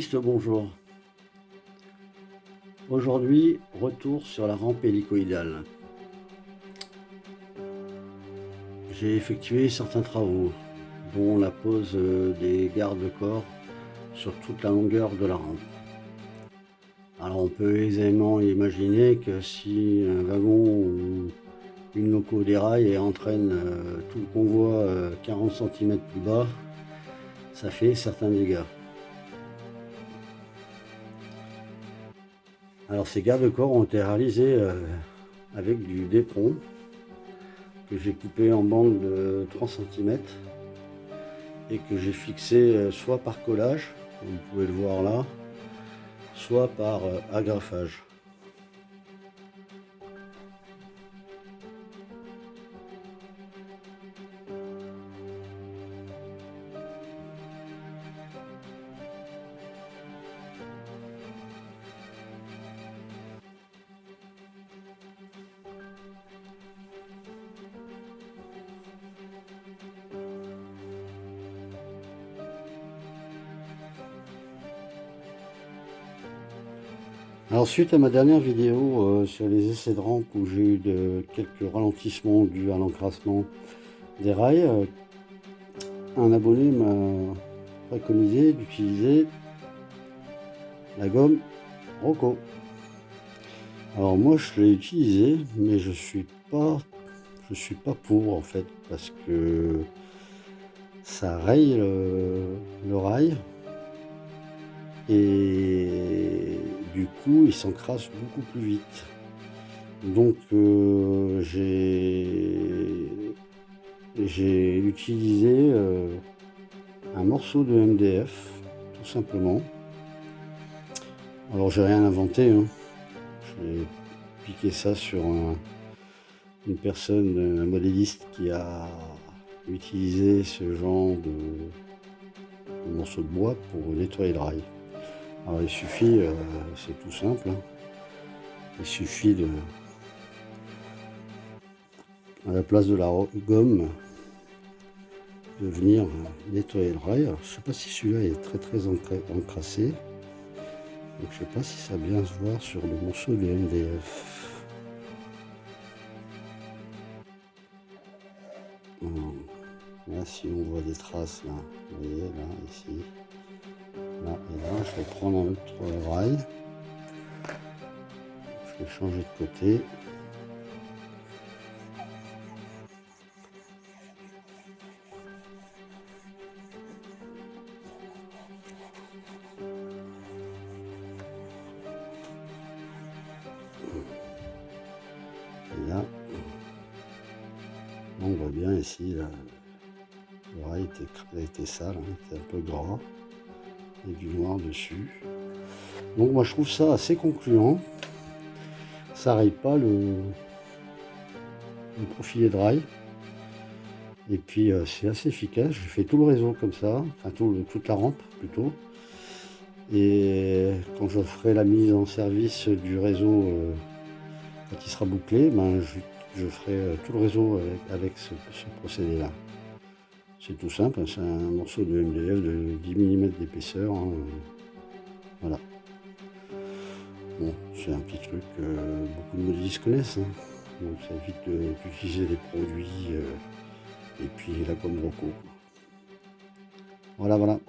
Journaliste, bonjour. Aujourd'hui, retour sur la rampe hélicoïdale. J'ai effectué certains travaux, dont la pose des garde-corps sur toute la longueur de la rampe. Alors on peut aisément imaginer que si un wagon ou une loco déraille et entraîne tout le convoi 40 cm plus bas, ça fait certains dégâts. Alors ces garde-corps ont été réalisés avec du Depron que j'ai coupé en bande de 3 cm et que j'ai fixé soit par collage, comme vous pouvez le voir là, soit par agrafage. Alors suite à ma dernière vidéo sur les essais de rampe où j'ai eu quelques ralentissements dus à l'encrassement des rails, un abonné m'a préconisé d'utiliser la gomme Rocco. Alors moi je l'ai utilisé, mais je suis pas pour en fait, parce que ça raye le rail et du coup il s'encrasse beaucoup plus vite. Donc j'ai utilisé un morceau de MDF, tout simplement. Alors j'ai rien inventé, hein. J'ai piqué ça sur une personne, un modéliste qui a utilisé ce genre de morceau de bois pour nettoyer le rail. Alors il suffit, c'est tout simple, hein. Il suffit à la place de la gomme, de venir nettoyer le rail. Alors, je ne sais pas si celui-là est très encrassé, donc je ne sais pas si ça va bien se voir sur le morceau de MDF. Là, si on voit des traces, là, vous voyez, là, ici, là et là, je vais prendre un autre rail, je vais changer de côté. Et là, on voit bien ici, là, le rail était sale, hein, était un peu gras, et du noir dessus. Donc moi je trouve ça assez concluant. Ça raye pas le profilé de rail. Et puis c'est assez efficace. J'ai fait tout le réseau comme ça, enfin toute la rampe plutôt. Et quand je ferai la mise en service du réseau, quand il sera bouclé, ben, je ferai tout le réseau avec ce procédé-là. C'est tout simple, c'est un morceau de MDF de 10 mm d'épaisseur, hein. Voilà. Bon, c'est un petit truc que beaucoup de modélistes connaissent, hein. Donc ça évite d'utiliser des produits et puis la gomme Rocco. Voilà.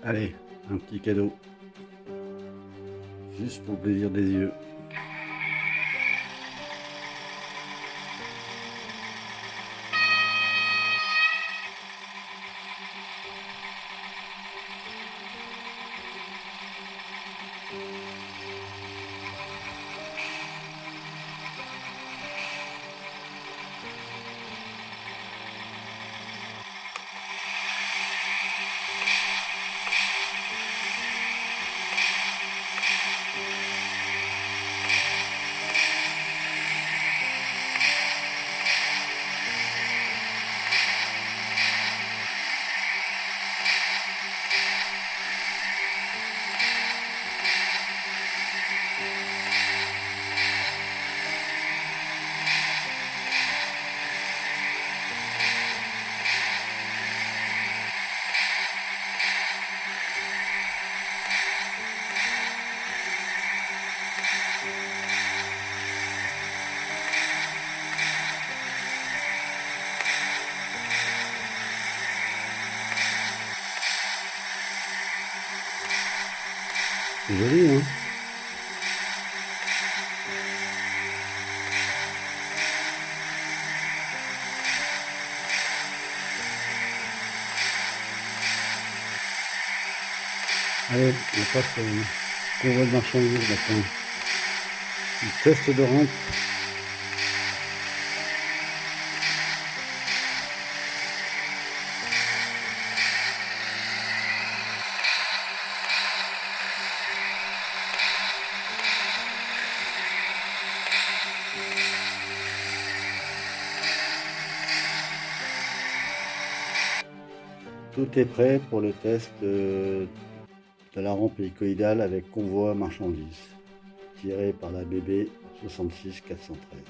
Allez, un petit cadeau. Juste pour le plaisir des yeux. C'est joli, hein. Allez, on passe au convoi de marchandises maintenant. Le test de rampe. Tout est prêt pour le test de la rampe hélicoïdale avec convoi marchandises, tiré par la BB 66 413.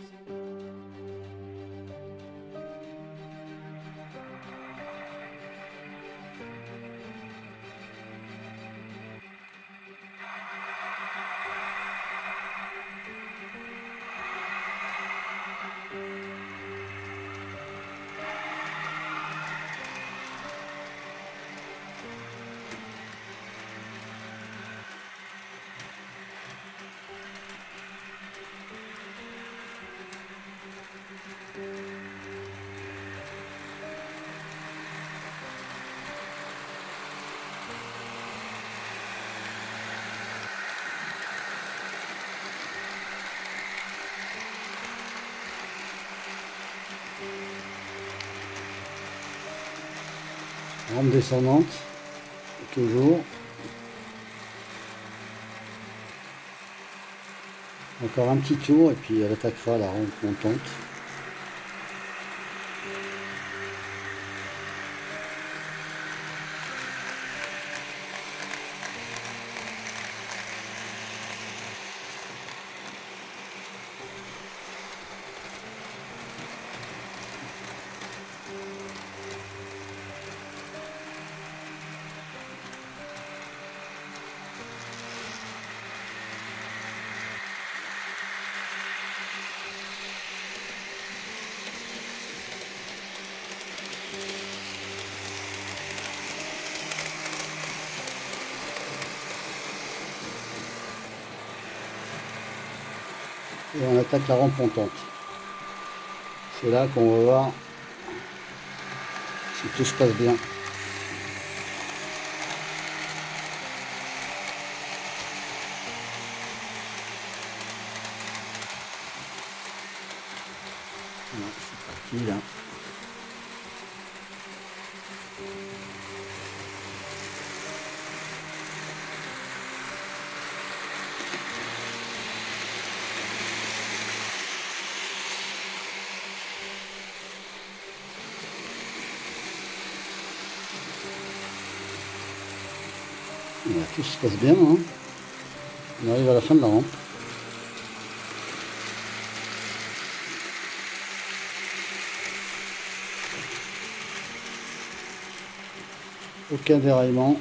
Rampe descendante, toujours. Encore un petit tour et puis elle attaquera la rampe montante. Et on attaque la rampe montante. C'est là qu'on va voir si tout se passe bien. Voilà, c'est parti là. Voilà, tout se passe bien, hein. On arrive à la fin de la rampe. Aucun déraillement.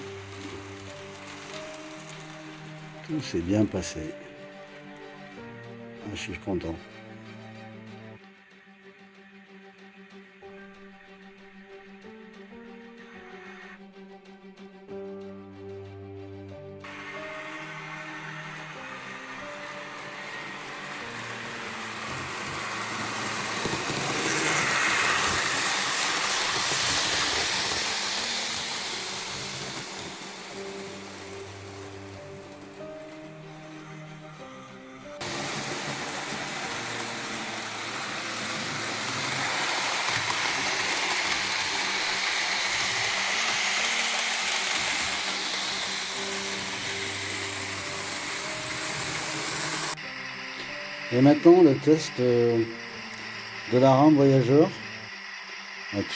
Tout s'est bien passé. Ah, je suis content. Et maintenant le test de la rampe voyageur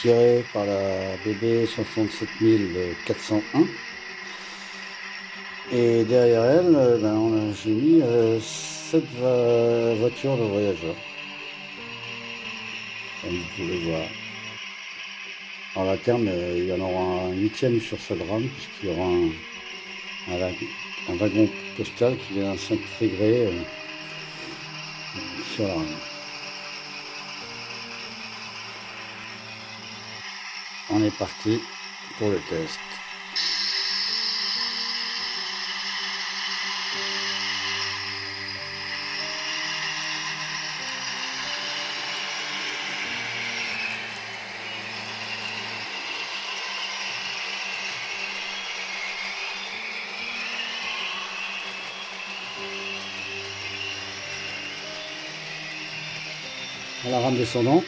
tirée par la BB 67401. Et derrière elle, j'ai mis 7 voitures de voyageurs. Comme vous pouvez voir. Alors à terme, il y en aura un 8e sur cette rampe, puisqu'il y aura un wagon postal qui vient s'intégrer sur la rampe. On est parti pour le test. à la rame descendante.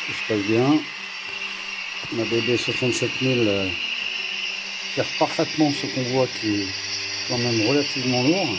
Tout se passe bien. Ma BB 67000 gère parfaitement ce convoi qui est quand même relativement lourd.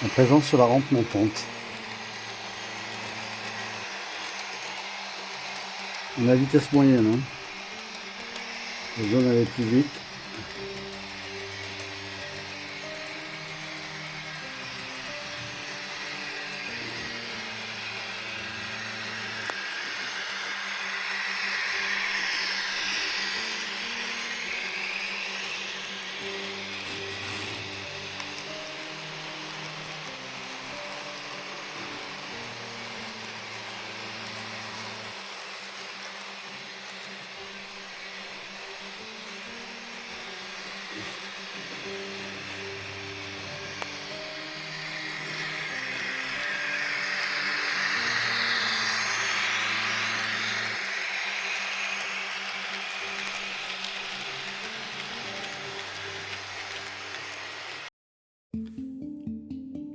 À présent sur la rampe montante. On a vitesse moyenne, hein. Les zones allaient plus vite.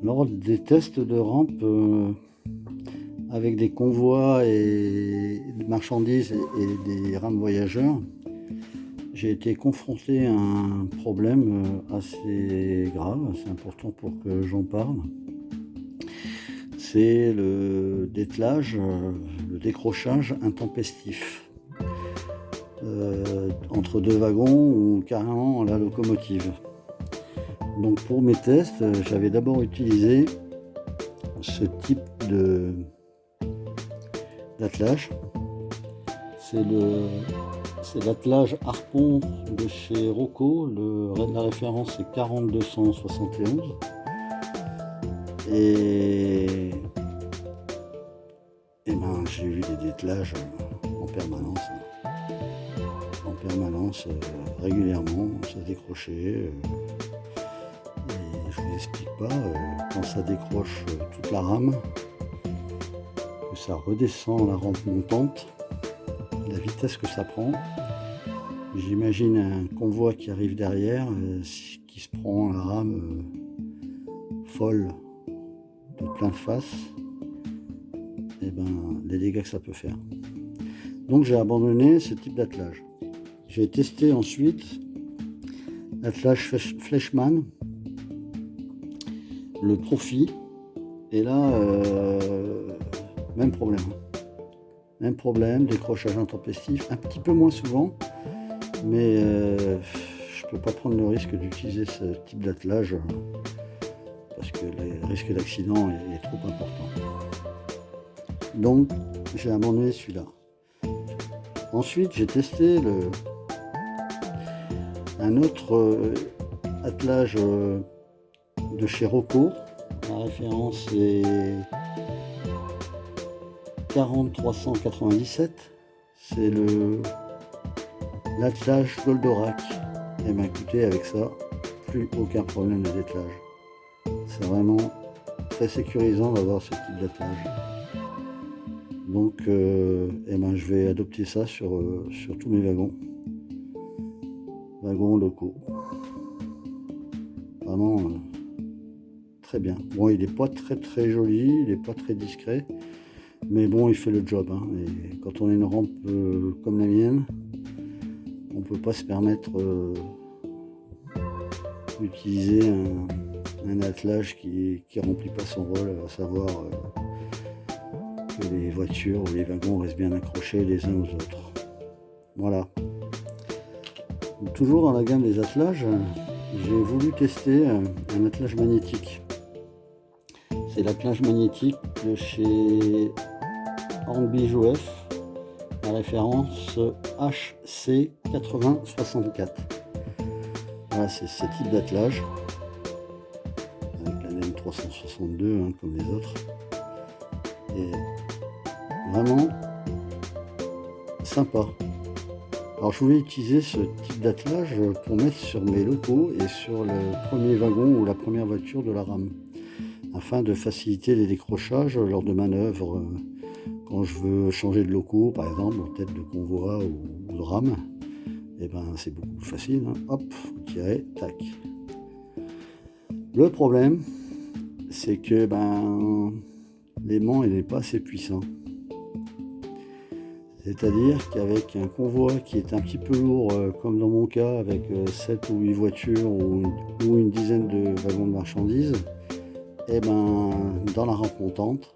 Lors des tests de rampe avec des convois et de marchandises et des rames voyageurs, j'ai été confronté à un problème assez grave, assez important pour que j'en parle. C'est le dételage, le décrochage intempestif entre deux wagons ou carrément la locomotive. Donc pour mes tests, j'avais d'abord utilisé ce type d'attelage. C'est l'attelage Harpon de chez Rocco. La référence est 40271. Et ben, j'ai eu des dételages en permanence. Régulièrement, ça décrochait. Et je vous explique pas, quand ça décroche toute la rame, que ça redescend la rampe montante, la vitesse que ça prend. J'imagine un convoi qui arrive derrière, qui se prend la rame folle de plein face, et ben les dégâts que ça peut faire. Donc j'ai abandonné ce type d'attelage. J'ai testé ensuite l'attelage Fleischmann, le Profi, et là même problème, décrochage intempestif, un petit peu moins souvent, mais je peux pas prendre le risque d'utiliser ce type d'attelage parce que le risque d'accident est trop important. Donc j'ai abandonné celui-là. Ensuite j'ai testé un autre attelage de chez Rocco. La référence est 40397. C'est l'attelage Goldorak. Et m'a coûté avec ça plus aucun problème de dételage. C'est vraiment très sécurisant d'avoir ce type d'attelage. Donc je vais adopter ça sur tous mes wagons locaux. Vraiment très bien. Bon, il n'est pas très joli, il n'est pas très discret, mais bon, il fait le job, hein. Et quand on a une rampe comme la mienne, on peut pas se permettre utiliser un attelage qui remplit pas son rôle, à savoir que les voitures ou les wagons restent bien accrochés les uns aux autres. Voilà. Toujours dans la gamme des attelages, j'ai voulu tester un attelage magnétique. C'est l'attelage magnétique de chez Hornby Joef, la référence HC8064. Voilà, c'est ce type d'attelage, avec la laine 362 comme les autres. Et vraiment sympa. Alors je voulais utiliser ce type d'attelage pour mettre sur mes locaux et sur le premier wagon ou la première voiture de la rame, afin de faciliter les décrochages lors de manœuvres quand je veux changer de locaux, par exemple, tête de convoi ou de rame. Et ben c'est beaucoup plus facile, hop, vous tirez, tac. Le problème, c'est que l'aimant n'est pas assez puissant. C'est-à-dire qu'avec un convoi qui est un petit peu lourd, comme dans mon cas, avec 7 ou 8 voitures ou une dizaine de wagons de marchandises, et dans la rampe montante,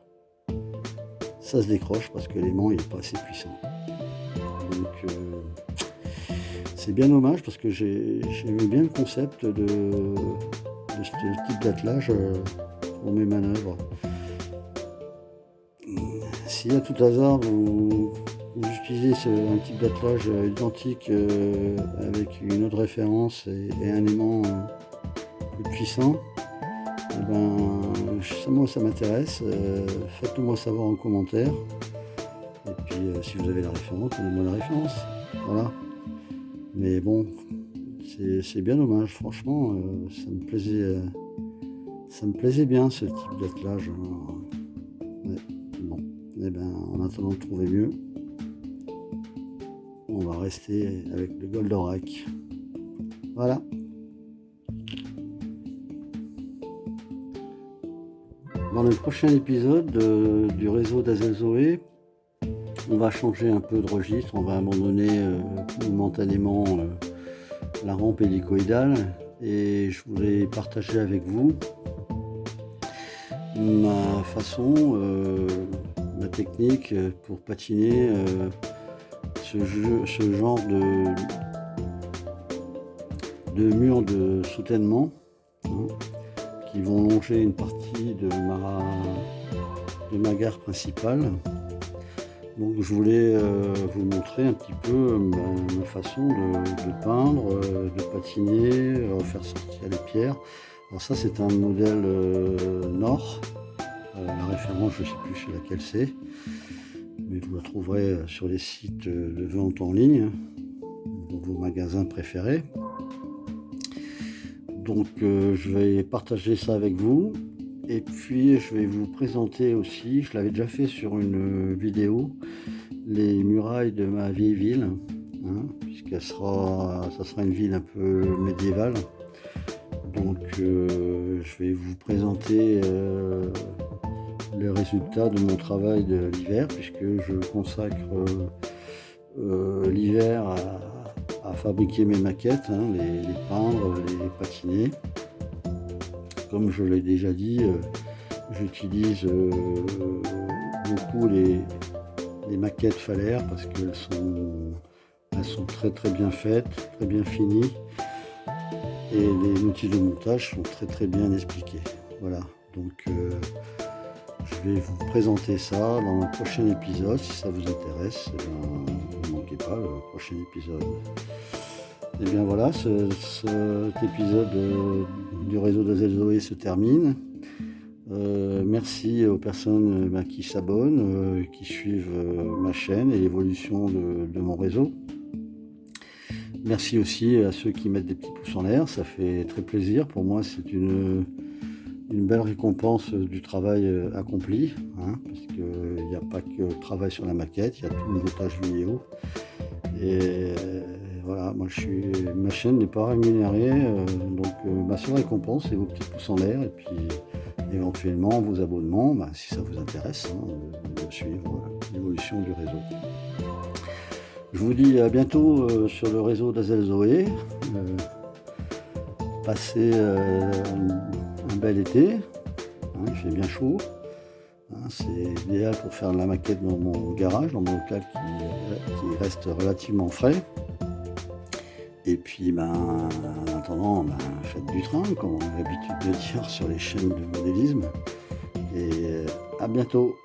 ça se décroche parce que l'aimant n'est pas assez puissant. Donc c'est bien dommage parce que j'aimais bien le concept de ce type d'attelage pour mes manœuvres. Si à tout hasard vous utilisez un type d'attelage identique avec une autre référence et un aimant plus puissant, moi ça m'intéresse, faites-le moi savoir en commentaire. Et puis si vous avez la référence, donnez-moi la référence. Voilà. Mais bon, c'est bien dommage, franchement, ça me plaisait bien ce type d'attelage. Ouais, bon, en attendant de trouver mieux, on va rester avec le Goldorak. Voilà. Dans le prochain épisode du réseau d'Azel Zoé, on va changer un peu de registre, on va abandonner momentanément la rampe hélicoïdale et je voulais partager avec vous ma façon, ma technique pour patiner ce genre de murs de soutènement qui vont longer une partie de ma gare principale. Donc je voulais vous montrer un petit peu ma façon de peindre, de patiner, faire sortir les pierres. Alors ça c'est un modèle Nord, la référence je ne sais plus sur laquelle c'est, mais vous la trouverez sur les sites de vente en ligne, dans vos magasins préférés. Donc je vais partager ça avec vous. Et puis je vais vous présenter aussi, je l'avais déjà fait sur une vidéo, les murailles de ma vieille ville, puisqu'elle ça sera une ville un peu médiévale. Donc je vais vous présenter les résultats de mon travail de l'hiver, puisque je consacre l'hiver à fabriquer mes maquettes, les peindre, les patiner. Comme je l'ai déjà dit, j'utilise beaucoup les maquettes Faller parce qu'elles sont très très bien faites, très bien finies et les outils de montage sont très très bien expliqués. Voilà, donc je vais vous présenter ça dans le prochain épisode. Si ça vous intéresse, ne manquez pas le prochain épisode. Et bien voilà, cet épisode du réseau d'Azel Zoé se termine. Merci aux personnes qui s'abonnent, qui suivent ma chaîne et l'évolution de mon réseau. Merci aussi à ceux qui mettent des petits pouces en l'air, ça fait très plaisir. Pour moi, c'est une belle récompense du travail accompli, parce qu'il n'y a pas que le travail sur la maquette, il y a tout le montage vidéo. Et voilà, ma chaîne n'est pas rémunérée, donc ma seule récompense c'est vos petits pouces en l'air et puis éventuellement vos abonnements, si ça vous intéresse, de suivre l'évolution du réseau. Je vous dis à bientôt sur le réseau d'Azel Zoé. passer un bel été. Hein, il fait bien chaud. Hein, c'est idéal pour faire de la maquette dans mon garage, dans mon local qui reste relativement frais. Et puis, en attendant, faites du train, comme on a l'habitude de dire sur les chaînes de modélisme. Et à bientôt.